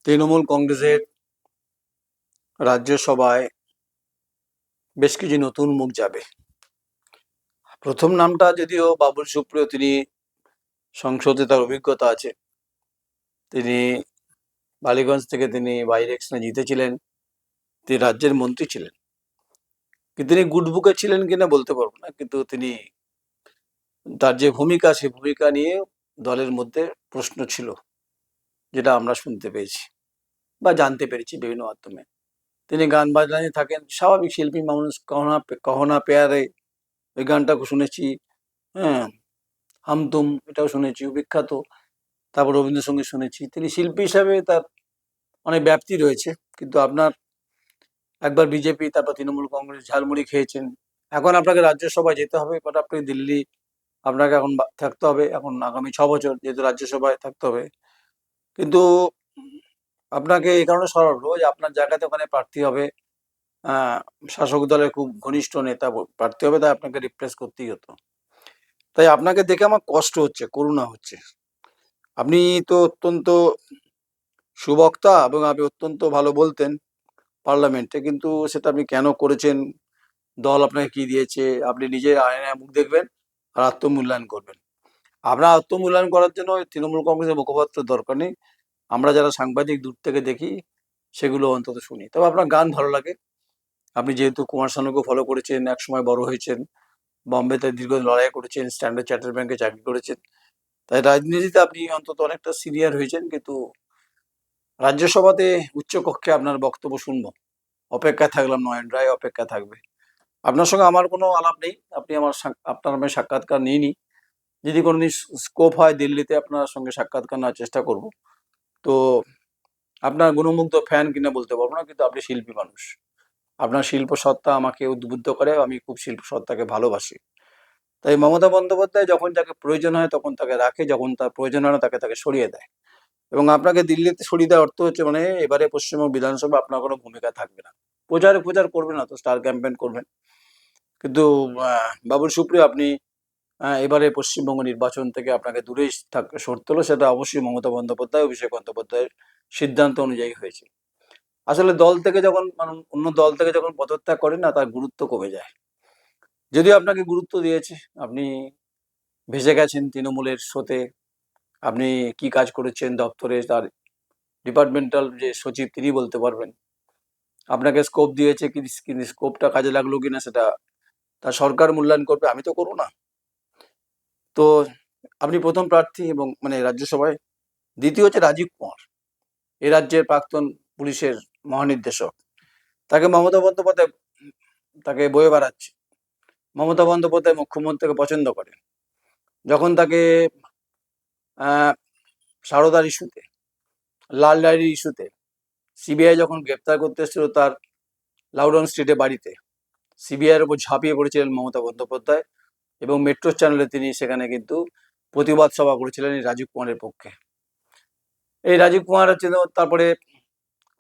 তৃণমূল কংগ্রেসের রাজ্যসভায় বেশ কিছু নতুন মুখ যাবে। প্রথম নামটা যদিও বাবুল সুপ্রিয়, তিনি সংসদে তার অভিজ্ঞতা আছে। তিনি বালিগঞ্জ থেকে তিনি বাই ইলেকশনে জিতেছিলেন, তিনি রাজ্যের মন্ত্রী ছিলেন। কিন্তু তিনি গুড বুকে ছিলেন কিনা বলতে পারবো না, কিন্তু তিনি তার যে ভূমিকা, সেই ভূমিকা নিয়ে দলের মধ্যে প্রশ্ন ছিল, যেটা আমরা শুনতে পেয়েছি বা জানতে পেরেছি বিভিন্ন মাধ্যমে। তিনি গান বাজনায় থাকেন, স্বাভাবিক শিল্পী মানুষ। কহনা কহনা পেয়ারে, ওই গানটা শুনেছি। হ্যাঁ, হাম তুম, এটাও শুনেছি, বিখ্যাত। তারপর রবীন্দ্রসঙ্গীত শুনেছি। তিনি শিল্পী হিসাবে তার অনেক ব্যাপ্তি রয়েছে। কিন্তু আপনার একবার বিজেপি, তারপর তৃণমূল কংগ্রেস ঝালমুড়ি খেয়েছেন। এখন আপনাকে রাজ্যসভায় যেতে হবে, বাট আপনি দিল্লি, আপনাকে এখন থাকতে হবে, এখন আগামী 6 বছর যেহেতু রাজ্যসভায় থাকতে হবে। কিন্তু আপনাকে এই কারণে সরল হলো যে আপনার জায়গাতে ওখানে প্রার্থী হবে শাসক দলের খুব ঘনিষ্ঠ নেতা প্রার্থী হবে, তাই আপনাকে রিপ্লেস করতেই হতো। তাই আপনাকে দেখে আমার কষ্ট হচ্ছে, করুণা হচ্ছে। আপনি তো অত্যন্ত সুবক্তা এবং আপনি অত্যন্ত ভালো বলতেন পার্লামেন্টে, কিন্তু সেটা আপনি কেন করেছেন, দল আপনাকে কি দিয়েছে, আপনি নিজের আয়নায় মুখ দেখবেন আর আত্মমূল্যায়ন করবেন। আপনার আত্মমূল্যায়ন করার জন্য তৃণমূল কংগ্রেসের মুখপাত্রের দরকার নেই। আমরা যারা সাংবাদিক দূর থেকে দেখি, সেগুলো অন্তত শুনি। তবে আপনার গান ভালো লাগে। আপনি যেহেতু কুমার শানুকে ফলো করেছেন, একসময় বড় হয়েছেন, বম্বেতে দীর্ঘদিন লড়াই করেছেন, স্ট্যান্ডার্ড চার্টার্ড ব্যাংকে চাকরি করেছেন, তাই রাজনীতিতে আপনি অন্তত অনেকটা সিনিয়র হয়েছেন। কিন্তু রাজ্যসভাতে উচ্চকক্ষে আপনার বক্তব্য শুনবো, অপেক্ষায় থাকলাম। নয়ন রায় অপেক্ষায় থাকবে। আপনার সঙ্গে আমার কোনো আলাপ নেই, আপনি আপনার আমি সাক্ষাৎকার নিইনি। যদি কোনোদিন স্কোপ হয় দিল্লিতে আপনার সঙ্গে সাক্ষাৎকার নেওয়ার চেষ্টা করব। তো আপনার গুণমুগ্ধ ফ্যান কিনা বলতে পারবো না, কিন্তু আপনি শিল্পী মানুষ। আপনার শিল্প সত্তা আমাকে উদ্বুদ্ধ করে, আমি খুব শিল্প সত্তাকে ভালোবাসি। তাই মমতা বন্দ্যোপাধ্যায় যখন যাকে প্রয়োজন হয় তখন তাকে রাখে, যখন তার প্রয়োজন হয় না তাকে সরিয়ে দেয়। এবং আপনাকে দিল্লিতে সরিয়ে দেওয়ার অর্থ হচ্ছে মানে এবারে পশ্চিমবঙ্গ বিধানসভা আপনার কোনো ভূমিকা থাকবে না। প্রচার করবেন না তো, স্টার ক্যাম্পেইন করবেন। কিন্তু বাবুল সুপ্রিয়, আপনি এবারে পশ্চিমবঙ্গ নির্বাচন থেকে আপনাকে দূরেই সরতে হলো। সেটা অবশ্যই মমতা বন্দ্যোপাধ্যায়, অভিষেক বন্দ্যোপাধ্যায়ের সিদ্ধান্ত অনুযায়ী হয়েছে। আসলে দল থেকে যখন অন্য দল থেকে যখন পদত্যাগ করেন না, তার গুরুত্ব কমে যায়। যদিও আপনাকে গুরুত্ব দিয়েছে, আপনি ভেসে গেছেন তৃণমূলের স্রোতে। আপনি কি কাজ করেছেন দপ্তরে, তার ডিপার্টমেন্টাল যে সচিব তিনি বলতে পারবেন। আপনাকে স্কোপ দিয়েছে, কিন্তু স্কোপটা কাজে লাগলো কিনা সেটা তার সরকার মূল্যায়ন করবে, আমি তো করবো না। তো আপনি প্রথম প্রার্থী এবং মানে রাজ্যসভায়। দ্বিতীয় হচ্ছে রাজীব কুমার, এ রাজ্যের প্রাক্তন পুলিশের মহানির্দেশক। তাকে মমতা বন্দ্যোপাধ্যায় তাকে বয়ে বেড়াচ্ছে। মমতা বন্দ্যোপাধ্যায় মুখ্যমন্ত্রীকে পছন্দ করেন। যখন তাকে সারদার ইস্যুতে, লাল ডায়েরির ইস্যুতে সিবিআই যখন গ্রেপ্তার করতে এসেছিল তার লাউডন স্ট্রিটে বাড়িতে, সিবিআইয়ের উপর ঝাঁপিয়ে পড়েছিলেন মমতা বন্দ্যোপাধ্যায় এবং মেট্রো চ্যানেলে তিনি সেখানে কিন্তু প্রতিবাদ সভা করেছিলেন এই রাজীব কুমারের পক্ষে। এই রাজীব কুমার হচ্ছে তারপরে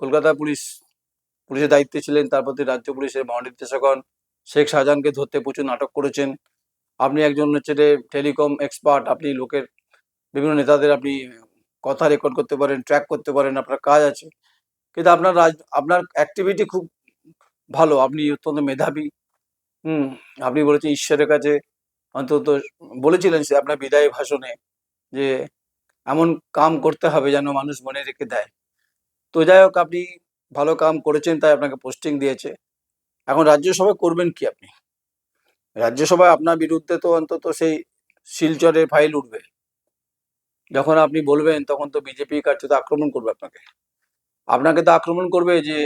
কলকাতা পুলিশের দায়িত্বে ছিলেন, তারপর তিনি রাজ্য পুলিশের মহানির্দেশক হন। শেখ শাহজাহানকে ধরতে প্রচুর নাটক করেছেন। আপনি একজন হচ্ছে টেলিকম এক্সপার্ট, আপনি লোকের বিভিন্ন নেতাদের আপনি কথা রেকর্ড করতে পারেন, ট্র্যাক করতে পারেন, আপনার কাজ আছে। কিন্তু আপনার অ্যাক্টিভিটি খুব ভালো, আপনি অত্যন্ত মেধাবী। আপনি বলেছেন ঈশ্বরের কাছে অন্তত বলেছিলেন সে আপনার বিদায় ভাষণে যে এমন কাম করতে হবে যেন মানুষ মনে রেখে দেয়। তো যাই হোক, আপনি ভালো কাম করেছেন, তাই আপনাকে পোস্টিং দিয়েছে। এখন রাজ্যসভায় করবেন কি আপনি? রাজ্যসভায় আপনার বিরুদ্ধে তো অন্তত সেই শিলচরের ফাইল উঠবে। যখন আপনি বলবেন তখন তো বিজেপি কার্যত আক্রমণ করবে আপনাকে। আপনাকে তো আক্রমণ করবে যে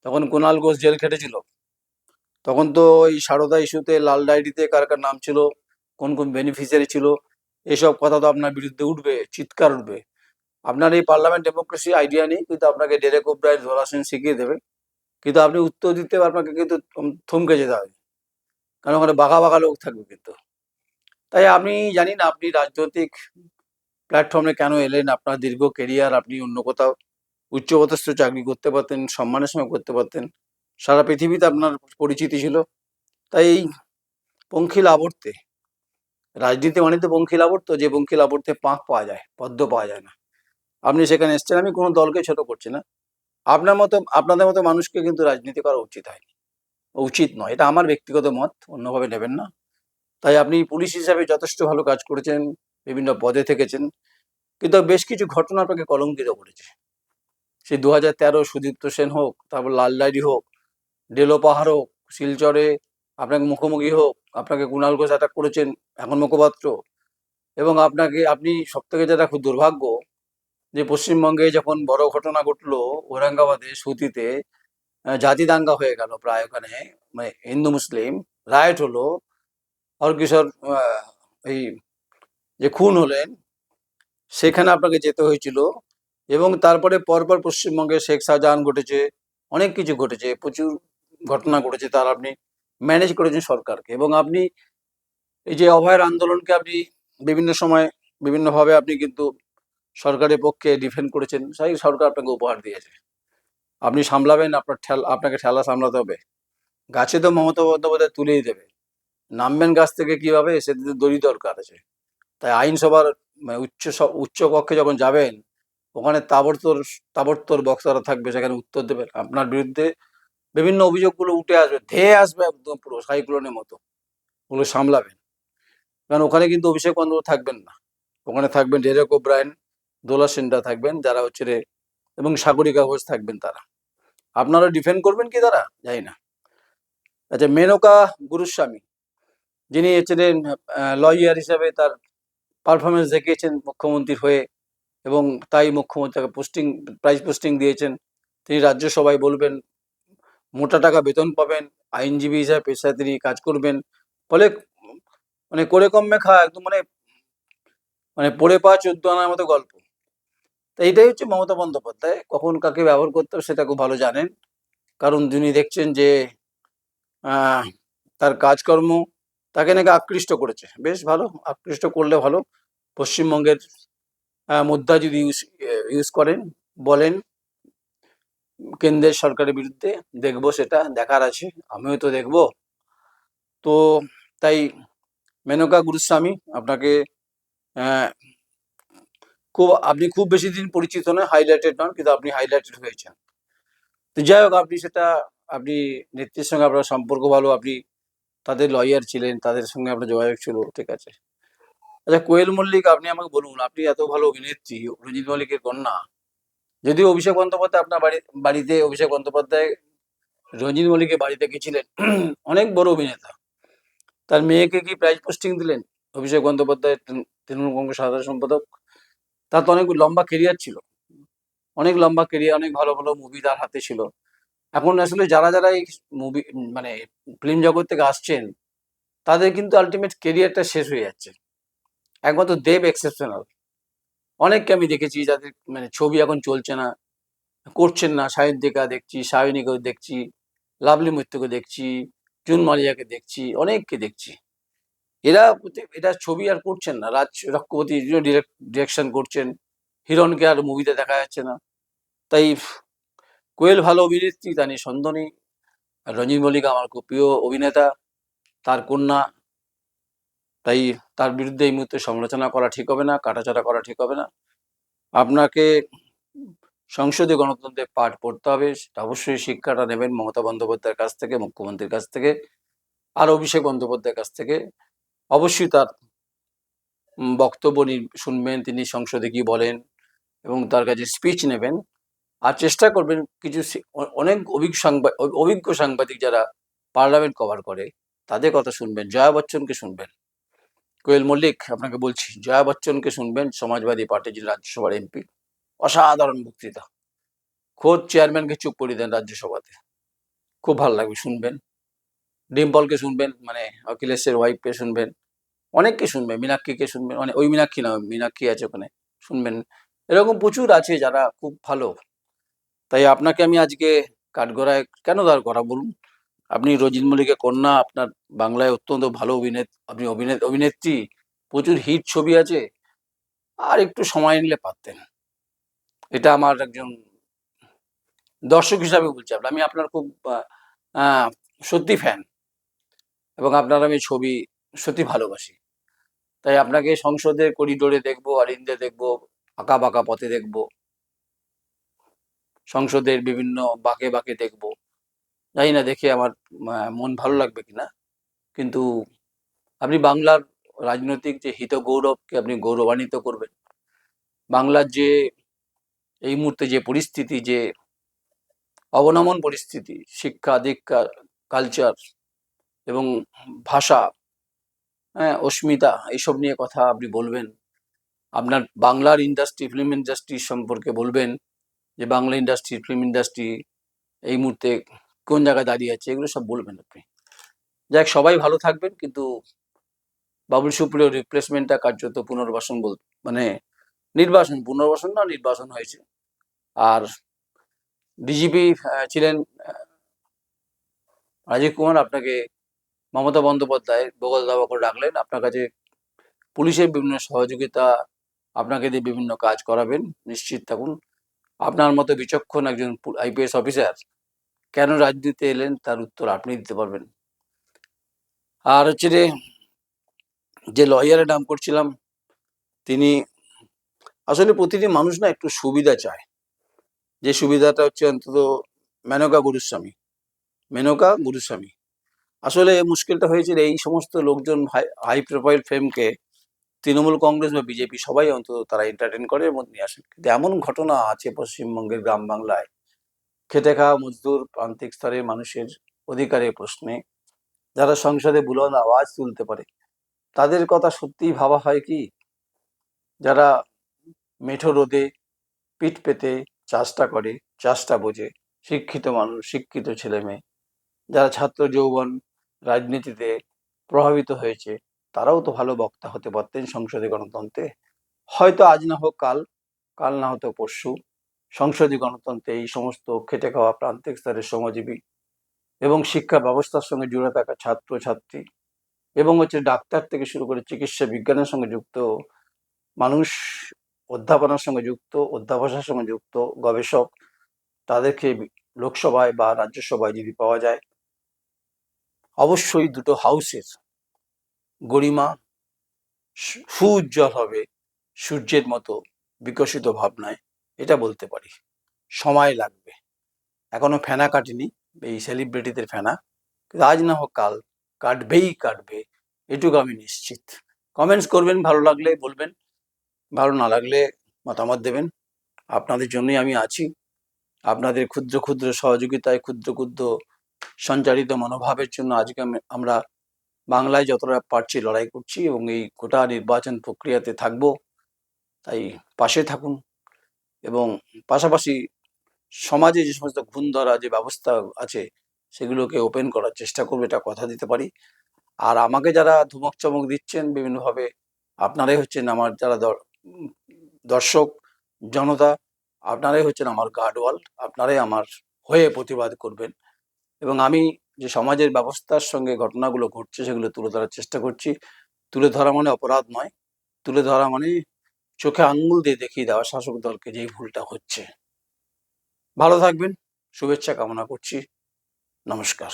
তখন কুণাল ঘোষ জেল খেটেছিল, তখন তো এই সারদা ইস্যুতে লাল ডায়েরিতে কার কার নাম ছিল, কোন কোন বেনিফিশিয়ারি ছিল, এসব কথা তো আপনার বিরুদ্ধে উঠবে, চিৎকার উঠবে। আপনার এই পার্লামেন্ট ডেমোক্রেসি আইডিয়া নেই, কিন্তু আপনাকে ডেরেক ওব্রায়েন ধরাসেন শিখিয়ে দেবে। কিন্তু আপনি উত্তর দিতে আপনাকে কিন্তু থমকে যেতে হবে, কারণ ওখানে বাঘা বাঘা লোক থাকবে কিন্তু। তাই আমি জানি না আপনি রাজনৈতিক প্ল্যাটফর্মে কেন এলেন। আপনার দীর্ঘ কেরিয়ার, আপনি অন্য কোথাও উচ্চপদস্থ চাকরি করতে পারতেন, সম্মানের সঙ্গে করতে পারতেন, সারা পৃথিবীতে আপনার পরিচিতি ছিল। তাই এই পঙ্খিল আবর্তে, রাজনীতি মানে তো পঙ্খিল আবর্ত, যে পঙ্খিল আবর্তে পাঁক পাওয়া যায়, পদ্ম পাওয়া যায় না। আপনি সেখানে এসছেন, আমি কোনো দলকে ছোট করছি না। আপনাদের মতো মানুষকে কিন্তু রাজনীতি করা উচিত নয়। এটা আমার ব্যক্তিগত মত, অন্যভাবে নেবেন না। তাই আপনি পুলিশ হিসাবে যথেষ্ট ভালো কাজ করেছেন, বিভিন্ন পদে থেকেছেন, কিন্তু বেশ কিছু ঘটনা আপনাকে কলঙ্কিত করেছে। সেই 2013 সুদীপ্ত সেন হোক, তারপর লাল ডায়েরি হোক, ডেলো পাহাড় হোক, শিলচরে আপনাকে মুখোমুখি হোক, আপনাকে কুণাল ঘোষ অ্যাটাক করেছেন, এখন মুখপাত্র। এবং আপনি সব থেকে যেটা খুব দুর্ভাগ্য, যে পশ্চিমবঙ্গে যখন বড় ঘটনা ঘটলো ঔরঙ্গাবাদে সুতিতে, জাতি দাঙ্গা হয়ে গেল প্রায় ওখানে, মানে হিন্দু মুসলিম রায়ট হলো, হরকিশোর এই যে খুন হলেন, সেখানে আপনাকে যেতে হয়েছিল। এবং তারপরে পরপর পশ্চিমবঙ্গে শেখ শাহজাহান ঘটেছে, অনেক কিছু ঘটেছে, প্রচুর ঘটনা ঘটেছে, তার আপনি ম্যানেজ করেছেন সরকারকে। এবং আপনি এই যে অভয়ের আন্দোলনকে আপনি বিভিন্ন সময় বিভিন্নভাবে আপনি কিন্তু সরকারের পক্ষে ডিফেন্ড করেছেন, সেই সরকার আপনাকে উপহার দিয়েছে। আপনি সামলাবেন, আপনাকে ঠেলা সামলাতে হবে। গাছে তো মমতা বন্দ্যোপাধ্যায় তুলেই দেবে, নামবেন গাছ থেকে কিভাবে, সেটাতে দড়ি দরকার আছে। তাই আইনসভার মানে উচ্চ কক্ষে যখন যাবেন, ওখানে তাবড়তোর বক্তারা থাকবে, সেখানে উত্তর দেবেন। আপনার বিরুদ্ধে বিভিন্ন অভিযোগগুলো উঠে আসবে, ধেয়ে আসবে একদম পুরো সাইক্লোনের মতো, ওগুলো সামলাবেন। কারণ ওখানে কিন্তু অভিষেক বন্দ্যোপাধ্যায় থাকবেন না, ওখানে থাকবেন ডেরেক ওব্রায়েন, দোলা সেনরা থাকবেন, যারা হচ্ছে এবং সাগরিকা ঘোষ থাকবেন। তারা আপনারা ডিফেন্ড করবেন কি তারা, জানি না। আচ্ছা, মেনকা গুরুস্বামী, যিনি ছিলেন লয়ার হিসাবে, তার পারফরমেন্স দেখিয়েছেন মুখ্যমন্ত্রীর হয়ে, এবং তাই মুখ্যমন্ত্রী তাকে প্রাইজ পোস্টিং দিয়েছেন। তিনি রাজ্যসভায় বলবেন, মোটা টাকা বেতন পাবেন, আইনজীবী হিসাবে পেশায় তিনি কাজ করবেন। ফলে মানে করে কমে খাওয়া একদম, মানে মানে পড়ে পাওয়া 14 আনার মতো গল্প। তো এইটাই হচ্ছে মমতা বন্দ্যোপাধ্যায়, কখন কাকে ব্যবহার করতে হবে সেটা খুব ভালো জানেন। কারণ তিনি দেখছেন যে তার কাজকর্ম তাকে নাকি আকৃষ্ট করেছে, বেশ ভালো, আকৃষ্ট করলে ভালো। পশ্চিমবঙ্গের মুদ্রা যদি ইউজ করেন, বলেন কেন্দ্রের সরকারের বিরুদ্ধে, দেখবো, সেটা দেখার আছে, আমিও তো দেখবো। তো তাই মেনকা গুরুস্বামী, আপনাকে আপনি খুব বেশি দিন পরিচিত নয়, হাইলাইটেড নন, কিন্তু আপনি হাইলাইটেড হয়েছেন। তো যাই হোক, আপনি নেত্রীর সঙ্গে আপনার সম্পর্ক ভালো, আপনি তাদের লয়ার ছিলেন, তাদের সঙ্গে আপনার যোগাযোগ ছিল, ঠিক আছে। আচ্ছা, কোয়েল মল্লিক, আপনি আমাকে বলুন, আপনি এত ভালো অভিনেত্রী, রঞ্জিত মল্লিকের কন্যা, যদিও অভিষেক বন্দ্যোপাধ্যায় আপনার বাড়িতে অভিষেক বন্দ্যোপাধ্যায় রঞ্জিত মল্লিকের বাড়িতে গেছিলেন, অনেক বড় অভিনেতা, তার মেয়েকে কি প্রাইজ পোস্টিং দিলেন অভিষেক বন্দ্যোপাধ্যায়, তৃণমূল কংগ্রেস সাধারণ সম্পাদক। তার তো অনেক লম্বা কেরিয়ার ছিল, অনেক লম্বা কেরিয়ার, অনেক ভালো ভালো মুভি তার হাতে ছিল। এখন আসলে যারা এই মুভি মানে ফিল্ম জগৎ থেকে আসছেন, তাদের কিন্তু আলটিমেট কেরিয়ারটা শেষ হয়ে যাচ্ছে। একমাত্র দেব এক্সেপশনাল। অনেককে আমি দেখেছি যাদের মানে ছবি এখন চলছে না, করছেন না। সায়ন্তিকা দেখছি, সায়নীকে দেখছি, লাভলি মৈত্রকে দেখছি, জুন মালিয়াকে দেখছি, অনেককে দেখছি। এরা ছবি আর করছেন না। রাজ চক্রবর্তী ডিরেকশন করছেন, হিরণকে আর মুভিতে দেখা যাচ্ছে না। তাই কোয়েল ভালো অভিনেত্রী, তা নিয়ে সন্দেহ নেই। রঞ্জিত মল্লিক আমার খুব প্রিয় অভিনেতা, তার কন্যা। তাই তার বিরুদ্ধে এই মুহূর্তে সমালোচনা করা ঠিক হবে না, কাটাছাড়া করা ঠিক হবে না। আপনাকে সংসদীয় গণতন্ত্রের পাঠ পড়তে হবে, সেটা অবশ্যই শিক্ষাটা নেবেন মমতা বন্দ্যোপাধ্যায়ের কাছ থেকে, মুখ্যমন্ত্রীর কাছ থেকে, আর অভিষেক বন্দ্যোপাধ্যায়ের কাছ থেকে। অবশ্যই তার বক্তব্য শুনবেন, তিনি সংসদে কি বলেন, এবং তার কাছে স্পিচ নেবেন। আর চেষ্টা করবেন কিছু অনেক অভিজ্ঞ সাংবাদিক যারা পার্লামেন্ট কভার করে, তাদের কথা শুনবেন। জয়া বচ্চনকে শুনবেন, কোয়েল মল্লিক আপনাকে বলছি, জয়া বচ্চনকে শুনবেন, সমাজবাদী পার্টির যিনি রাজ্যসভার এমপি, অসাধারণ বক্তৃতা। খোদ চেয়ারম্যানকে চুপ করে দেন রাজ্যসভাতে, খুব ভালো লাগবে, শুনবেন। ডিম্পলকে শুনবেন, মানে অখিলেশের ওয়াইফকে শুনবেন, অনেককে শুনবেন, মীনাক্ষীকে শুনবেন, মানে ওই মীনাক্ষী না, মীনাক্ষী আছে ওখানে, শুনবেন। এরকম প্রচুর আছে যারা খুব ভালো। তাই আপনাকে আমি আজকে কাঠগড়ায় কেন দাঁড় করা বলুন? আপনি রঞ্জিত মল্লিকের কন্যা, আপনার বাংলায় অত্যন্ত ভালো আপনি অভিনেত্রী, প্রচুর হিট ছবি আছে, আর একটু সময় নিলে পারতেন। এটা আমার একজন দর্শক হিসাবে বলছি। আমি আপনার খুব সত্যি ফ্যান, এবং আপনার আমি ছবি সত্যি ভালোবাসি। তাই আপনাকে সংসদের করিডোরে দেখবো, আর ইন্দে দেখবো, আঁকা বাঁকা পথে দেখব, সংসদের বিভিন্ন বাঁকে বাঁকে দেখব। জানি না দেখে আমার মন ভালো লাগবে কিনা, কিন্তু আপনি বাংলার রাজনৈতিক যে হিত গৌরবকে আপনি গৌরবান্বিত করবেন। বাংলার যে এই মুহূর্তে যে পরিস্থিতি, যে অবনমন পরিস্থিতি, শিক্ষা দীক্ষা, কালচার এবং ভাষা, হ্যাঁ, অস্মিতা, এইসব নিয়ে কথা আপনি বলবেন। আপনার বাংলার ইন্ডাস্ট্রি, ফিল্ম ইন্ডাস্ট্রি সম্পর্কে বলবেন, যে বাংলা ইন্ডাস্ট্রি, ফিল্ম ইন্ডাস্ট্রি এই মুহূর্তে কোন জায়গায় দাঁড়িয়ে আছে, এগুলো সব বলবেন আপনি। যাক, সবাই ভালো থাকবেন। কিন্তু বাবুল সুপ্রিয় রিপ্লেসমেন্টটা কার্যত পুনর্বাসন মানে নির্বাসন, পুনর্বাসন না, নির্বাসন হয়েছে। আর ডিজিপি ছিলেন রাজীব কুমার। আপনাকে মমতা বন্দ্যোপাধ্যায় বগল দাবা করে রাখলেন। আপনার কাছে পুলিশের বিভিন্ন সহযোগিতা, আপনাকে দিয়ে বিভিন্ন কাজ করাবেন, নিশ্চিত থাকুন। আপনার মতো বিচক্ষণ একজন আইপিএস অফিসার কেন রাজনীতিতে এলেন, তার উত্তর আপনি দিতে পারবেন। আর হচ্ছে যে লয়ারের নাম করছিলাম, তিনি আসলে প্রতিটি মানুষ না একটু সুবিধা চায়। যে সুবিধাটা হচ্ছে অন্তত মেনকা গুরুস্বামী। আসলে মুশকিলটা হয়েছিল, এই সমস্ত লোকজন হাই প্রোফাইল ফেমকে তৃণমূল কংগ্রেস বা বিজেপি সবাই অন্তত তারা এন্টারটেন করে এবং নিয়ে আসে। কিন্তু এমন ঘটনা আছে পশ্চিমবঙ্গের গ্রাম বাংলায়, খেটে খাওয়া মজদুর, প্রান্তিক স্তরের মানুষের অধিকারের প্রশ্নে যারা সংসদে বুলন্দ আওয়াজ তুলতে পারে, তাদের কথা সত্যিই ভাবা হয় কি? যারা মেঠো রোদে পিঠ পেতে চাষটা করে, চাষটা বোঝে, শিক্ষিত মানুষ, শিক্ষিত ছেলে মেয়ে, যারা ছাত্র যৌবন রাজনীতিতে প্রভাবিত হয়েছে, তারাও তো ভালো বক্তা হতে পারতেন সংসদে, গণতন্ত্রে। হয়তো আজ না হোক কাল, কাল না হতো পরশু, সংসদীয় গণতন্ত্রে এই সমস্ত খেটে খাওয়া প্রান্তিক স্তরের শ্রমজীবী এবং শিক্ষা ব্যবস্থার সঙ্গে জুড়ে থাকা ছাত্র ছাত্রী এবং ডাক্তার থেকে শুরু করে চিকিৎসা বিজ্ঞানের সঙ্গে যুক্ত মানুষ, অধ্যাপনার সঙ্গে যুক্ত, অধ্যাবসার সঙ্গে যুক্ত গবেষক, তাদেরকে লোকসভায় বা রাজ্যসভায় যদি পাওয়া যায়, অবশ্যই দুটো হাউসের গরিমা সুউজ্জ্বল হবে সূর্যের মতো বিকশিত ভাবনায়, এটা বলতে পারি। সময় লাগবে, এখনো ফেনা কাটেনি এই সেলিব্রিটিদের ফেনা, কিন্তু আজ না হোক কাল কাটবে, এটুকু আমি নিশ্চিত। কমেন্টস করবেন, ভালো লাগলে বলবেন, ভালো না লাগলে মতামত দেবেন। আপনাদের জন্যই আমি আছি। আপনাদের ক্ষুদ্র ক্ষুদ্র সহযোগিতায়, ক্ষুদ্র ক্ষুদ্র সঞ্চারিত মনোভাবের জন্য আজকে আমরা বাংলায় যতটা পারছি লড়াই করছি এবং এই গোটা নির্বাচন প্রক্রিয়াতে থাকবো। তাই পাশে থাকুন এবং পাশাপাশি সমাজে যে সমস্ত ঘুণ ধরা যে ব্যবস্থা আছে সেগুলোকে ওপেন করার চেষ্টা করবো, এটা কথা দিতে পারি। আর আমাকে যারা ধমক চমক দিচ্ছেন বিভিন্নভাবে, আপনারাই হচ্ছেন আমার যারা দর্শক জনতা, আপনারাই হচ্ছেন আমার গার্ডওয়াল, আপনারাই আমার হয়ে প্রতিবাদ করবেন। এবং আমি যে সমাজের ব্যবস্থার সঙ্গে ঘটনাগুলো ঘটছে সেগুলো তুলে ধরার চেষ্টা করছি। তুলে ধরা মানে অপরাধ নয়, তুলে ধরা মানে চোখে আঙ্গুল দিয়ে দেখিয়ে দেওয়া শাসক দলকে যে ভুলটা হচ্ছে। ভালো থাকবেন, শুভেচ্ছা কামনা করছি, নমস্কার।